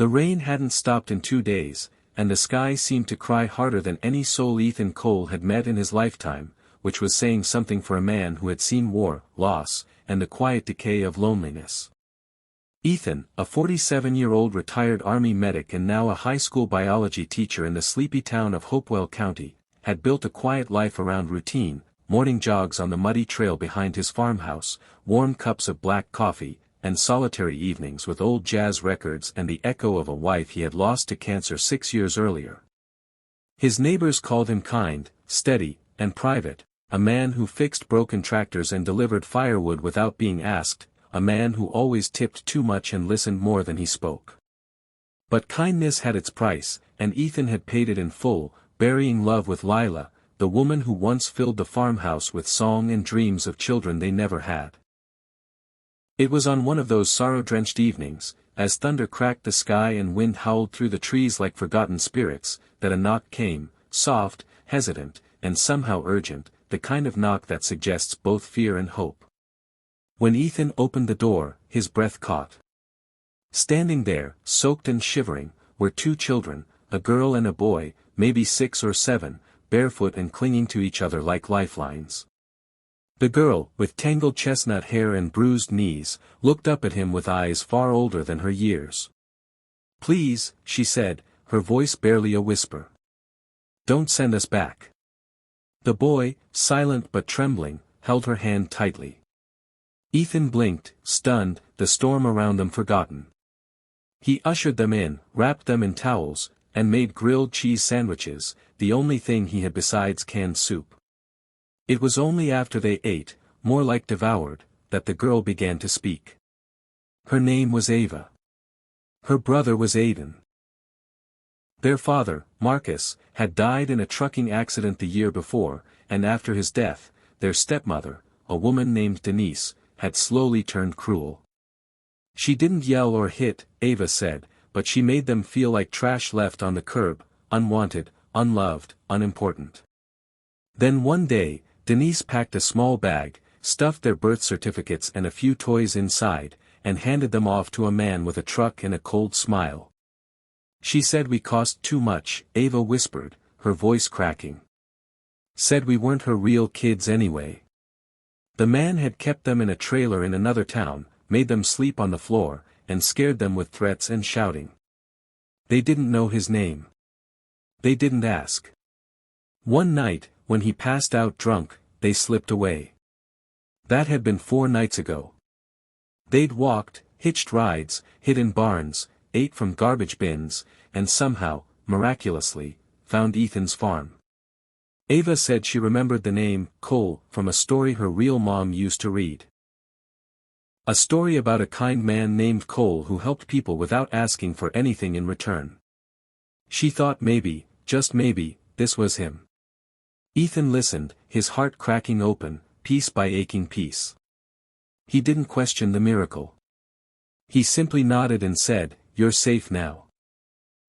The rain hadn't stopped in 2 days, and the sky seemed to cry harder than any soul Ethan Cole had met in his lifetime, which was saying something for a man who had seen war, loss, and the quiet decay of loneliness. Ethan, a 47-year-old retired Army medic and now a high school biology teacher in the sleepy town of Hopewell County, had built a quiet life around routine, morning jogs on the muddy trail behind his farmhouse, warm cups of black coffee, and solitary evenings with old jazz records and the echo of a wife he had lost to cancer 6 years earlier. His neighbors called him kind, steady, and private, a man who fixed broken tractors and delivered firewood without being asked, a man who always tipped too much and listened more than he spoke. But kindness had its price, and Ethan had paid it in full, burying love with Lila, the woman who once filled the farmhouse with song and dreams of children they never had. It was on one of those sorrow-drenched evenings, as thunder cracked the sky and wind howled through the trees like forgotten spirits, that a knock came, soft, hesitant, and somehow urgent, the kind of knock that suggests both fear and hope. When Ethan opened the door, his breath caught. Standing there, soaked and shivering, were 2 children, a girl and a boy, maybe 6 or 7, barefoot and clinging to each other like lifelines. The girl, with tangled chestnut hair and bruised knees, looked up at him with eyes far older than her years. "Please," she said, her voice barely a whisper. "Don't send us back." The boy, silent but trembling, held her hand tightly. Ethan blinked, stunned, the storm around them forgotten. He ushered them in, wrapped them in towels, and made grilled cheese sandwiches, the only thing he had besides canned soup. It was only after they ate, more like devoured, that the girl began to speak. Her name was Ava. Her brother was Aiden. Their father, Marcus, had died in a trucking accident the year before, and after his death, their stepmother, a woman named Denise, had slowly turned cruel. She didn't yell or hit, Ava said, but she made them feel like trash left on the curb, unwanted, unloved, unimportant. Then one day, Denise packed a small bag, stuffed their birth certificates and a few toys inside, and handed them off to a man with a truck and a cold smile. "She said we cost too much," Ava whispered, her voice cracking. "Said we weren't her real kids anyway." The man had kept them in a trailer in another town, made them sleep on the floor, and scared them with threats and shouting. They didn't know his name. They didn't ask. One night, when he passed out drunk, they slipped away. That had been 4 nights ago. They'd walked, hitched rides, hid in barns, ate from garbage bins, and somehow, miraculously, found Ethan's farm. Ava said she remembered the name, Cole, from a story her real mom used to read. A story about a kind man named Cole who helped people without asking for anything in return. She thought maybe, just maybe, this was him. Ethan listened, his heart cracking open, piece by aching piece. He didn't question the miracle. He simply nodded and said, "You're safe now."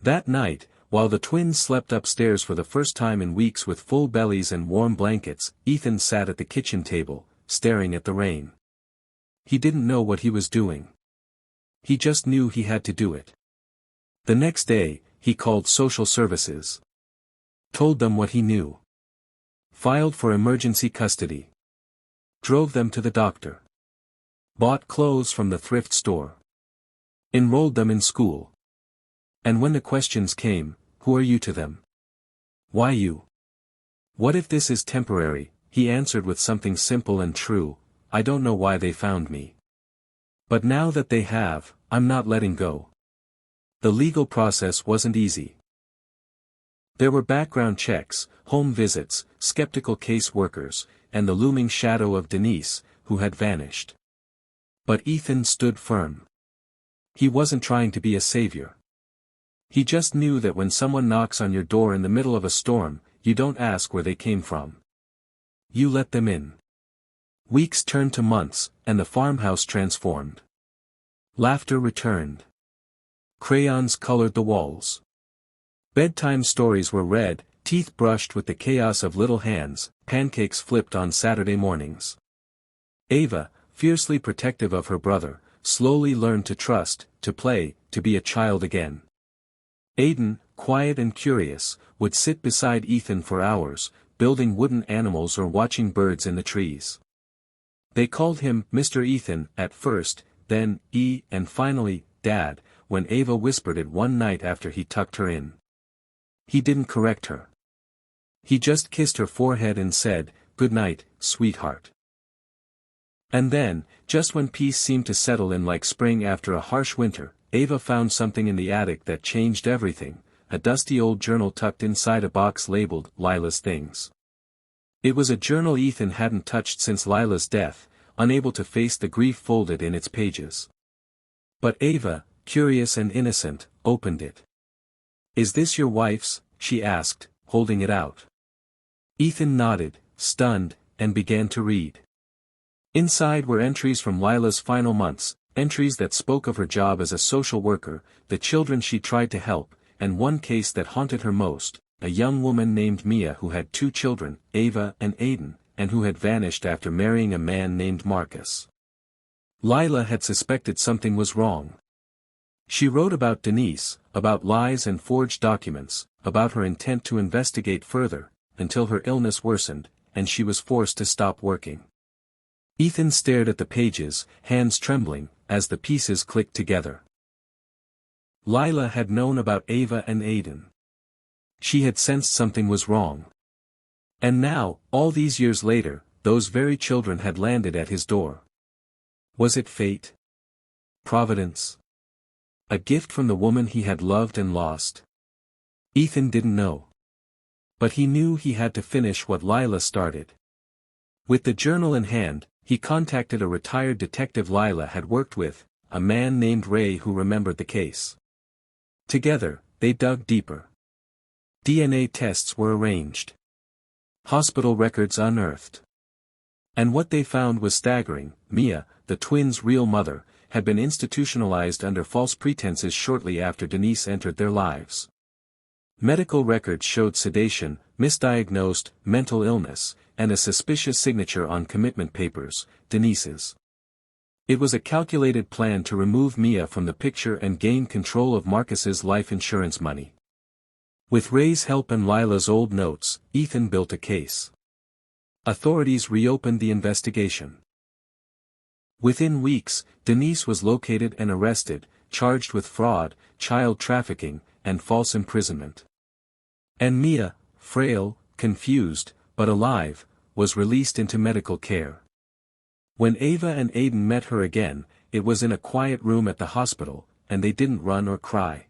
That night, while the twins slept upstairs for the first time in weeks with full bellies and warm blankets, Ethan sat at the kitchen table, staring at the rain. He didn't know what he was doing. He just knew he had to do it. The next day, he called social services. Told them what he knew. Filed for emergency custody. Drove them to the doctor. Bought clothes from the thrift store. Enrolled them in school. And when the questions came, who are you to them? Why you? What if this is temporary? He answered with something simple and true, I don't know why they found me. But now that they have, I'm not letting go. The legal process wasn't easy. There were background checks, home visits, skeptical case workers, and the looming shadow of Denise, who had vanished. But Ethan stood firm. He wasn't trying to be a savior. He just knew that when someone knocks on your door in the middle of a storm, you don't ask where they came from. You let them in. Weeks turned to months, and the farmhouse transformed. Laughter returned. Crayons colored the walls. Bedtime stories were read, teeth brushed with the chaos of little hands, pancakes flipped on Saturday mornings. Ava, fiercely protective of her brother, slowly learned to trust, to play, to be a child again. Aiden, quiet and curious, would sit beside Ethan for hours, building wooden animals or watching birds in the trees. They called him Mr. Ethan at first, then E, and finally, Dad, when Ava whispered it one night after he tucked her in. He didn't correct her. He just kissed her forehead and said, "Good night, sweetheart." And then, just when peace seemed to settle in like spring after a harsh winter, Ava found something in the attic that changed everything, a dusty old journal tucked inside a box labeled Lila's Things. It was a journal Ethan hadn't touched since Lila's death, unable to face the grief folded in its pages. But Ava, curious and innocent, opened it. "Is this your wife's?" she asked, holding it out. Ethan nodded, stunned, and began to read. Inside were entries from Lila's final months, entries that spoke of her job as a social worker, the children she tried to help, and one case that haunted her most, a young woman named Mia who had 2 children, Ava and Aiden, and who had vanished after marrying a man named Marcus. Lila had suspected something was wrong. She wrote about Denise, about lies and forged documents, about her intent to investigate further, until her illness worsened, and she was forced to stop working. Ethan stared at the pages, hands trembling, as the pieces clicked together. Lila had known about Ava and Aiden. She had sensed something was wrong. And now, all these years later, those very children had landed at his door. Was it fate? Providence? A gift from the woman he had loved and lost? Ethan didn't know. But he knew he had to finish what Lila started. With the journal in hand, he contacted a retired detective Lila had worked with, a man named Ray who remembered the case. Together, they dug deeper. DNA tests were arranged. Hospital records unearthed. And what they found was staggering. Mia, the twins' real mother, had been institutionalized under false pretenses shortly after Denise entered their lives. Medical records showed sedation, misdiagnosed mental illness, and a suspicious signature on commitment papers, Denise's. It was a calculated plan to remove Mia from the picture and gain control of Marcus's life insurance money. With Ray's help and Lila's old notes, Ethan built a case. Authorities reopened the investigation. Within weeks, Denise was located and arrested, charged with fraud, child trafficking, and false imprisonment. And Mia, frail, confused, but alive, was released into medical care. When Ava and Aiden met her again, it was in a quiet room at the hospital, and they didn't run or cry.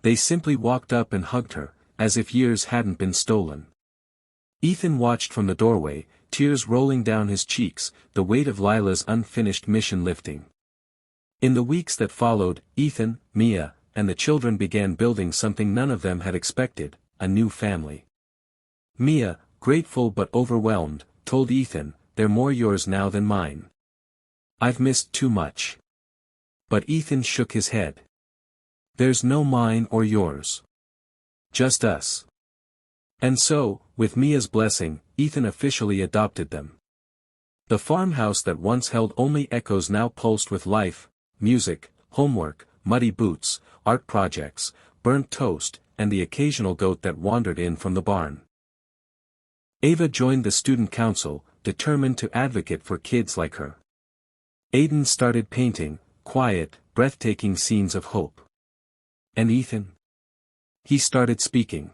They simply walked up and hugged her, as if years hadn't been stolen. Ethan watched from the doorway, tears rolling down his cheeks, the weight of Lila's unfinished mission lifting. In the weeks that followed, Ethan, Mia, and the children began building something none of them had expected, a new family. Mia, grateful but overwhelmed, told Ethan, "They're more yours now than mine. I've missed too much." But Ethan shook his head. "There's no mine or yours. Just us." And so, with Mia's blessing, Ethan officially adopted them. The farmhouse that once held only echoes now pulsed with life, music, homework, muddy boots, art projects, burnt toast, and the occasional goat that wandered in from the barn. Ava joined the student council, determined to advocate for kids like her. Aiden started painting, quiet, breathtaking scenes of hope. And Ethan? He started speaking.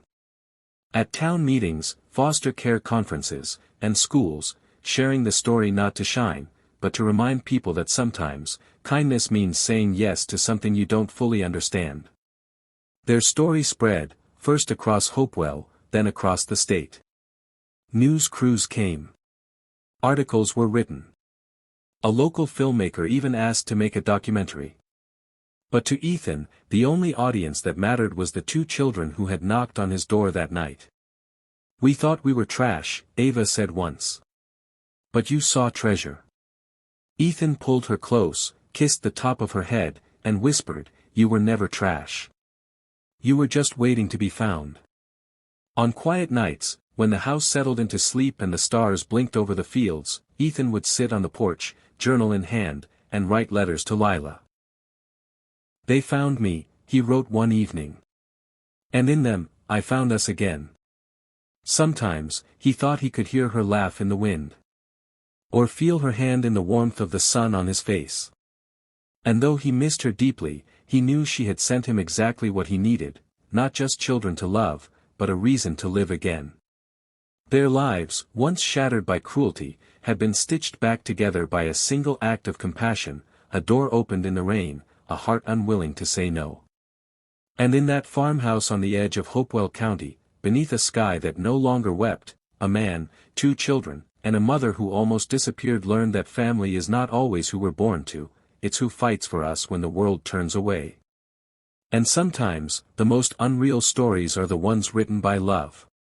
At town meetings, foster care conferences, and schools, sharing the story not to shine, but to remind people that sometimes, kindness means saying yes to something you don't fully understand. Their story spread, first across Hopewell, then across the state. News crews came. Articles were written. A local filmmaker even asked to make a documentary. But to Ethan, the only audience that mattered was the 2 children who had knocked on his door that night. "We thought we were trash," Ava said once. "But you saw treasure." Ethan pulled her close, kissed the top of her head, and whispered, "You were never trash. You were just waiting to be found." On quiet nights, when the house settled into sleep and the stars blinked over the fields, Ethan would sit on the porch, journal in hand, and write letters to Lila. They found me, he wrote one evening. And in them, I found us again. Sometimes, he thought he could hear her laugh in the wind. Or feel her hand in the warmth of the sun on his face. And though he missed her deeply, he knew she had sent him exactly what he needed, not just children to love, but a reason to live again. Their lives, once shattered by cruelty, had been stitched back together by a single act of compassion, a door opened in the rain, a heart unwilling to say no. And in that farmhouse on the edge of Hopewell County, beneath a sky that no longer wept, a man, 2 children, and a mother who almost disappeared learned that family is not always who we're born to, it's who fights for us when the world turns away. And sometimes, the most unreal stories are the ones written by love.